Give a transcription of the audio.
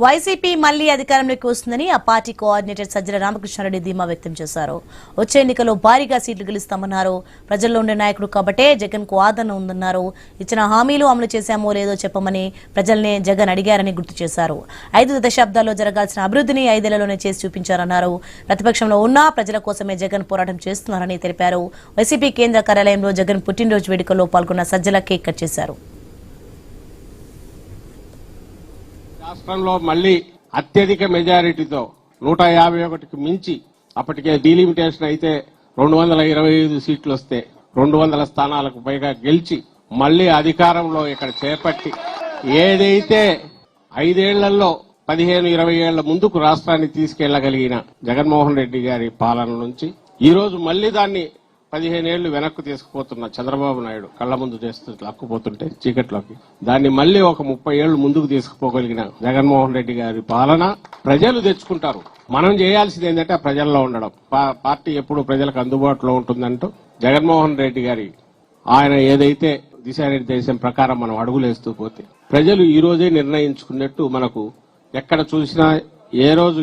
YCP మళ్లీ అధికారంలోకి వస్తుందని ఆ పార్టీ కోఆర్డినేటర్ సజ్జల రామకృష్ణారెడ్డి ధీమా వ్యక్తం చేశారు. వచ్చే ఎన్నికల్లో భారీగా సీట్లు గెలుస్తామన్నారు. ప్రజల్లో ఉండే నాయకుడు కాబట్టే జగన్ కు ఆదరణ ఉందన్నారు. ఇచ్చిన హామీలు అమలు చేశామో లేదో చెప్పమని ప్రజల్నే జగన్ అడిగారని గుర్తు చేశారు. 5 దశాబ్దాల్లో జరగాల్సిన అభివృద్ధిని 5 ఏళ్లలోనే చేసి చూపించారన్నారు. ప్రతిపక్షంలో ఉన్నా ప్రజల కోసమే జగన్ పోరాటం చేస్తున్నారని తెలిపారు. వైసీపీ కేంద్ర కార్యాలయంలో జగన్ పుట్టినరోజు వేడుకల్లో పాల్గొన్న సజ్జల కేక్ కట్ చేశారు. రాష్ట్రంలో మళ్లీ అత్యధిక మెజారిటీతో 151కి మించి అప్పటికే డీలిమిటేషన్ అయితే 225 సీట్లు వస్తే 200 స్థానాలకు పైగా గెలిచి మళ్లీ అధికారంలో ఇక్కడ చేపట్టి ఏదైతే 5 ఏళ్లలో 15-20 ఏళ్ల ముందుకు రాష్ట్రాన్ని తీసుకెళ్లగలిగిన జగన్మోహన్ రెడ్డి గారి పాలన నుంచి ఈ రోజు మళ్లీ దాన్ని 15 ఏళ్లు వెనక్కు తీసుకుపోతున్న చంద్రబాబు నాయుడు కళ్ల ముందు చేస్తూ లాక్కుపోతుంటే చీకట్లోకి దాన్ని మళ్లీ ఒక 30 ఏళ్లు ముందుకు తీసుకుపోగలిగిన జగన్మోహన్ రెడ్డి గారి పాలన ప్రజలు తెచ్చుకుంటారు. మనం చేయాల్సింది ఏంటంటే ప్రజల్లో ఉండడం. పార్టీ ఎప్పుడు ప్రజలకు అందుబాటులో ఉంటుందంటూ జగన్మోహన్ రెడ్డి గారి ఆయన ఏదైతే దిశానిర్దేశం ప్రకారం మనం అడుగులేస్తూ పోతే ప్రజలు ఈ రోజే నిర్ణయించుకున్నట్టు మనకు ఎక్కడ చూసినా ఏ రోజు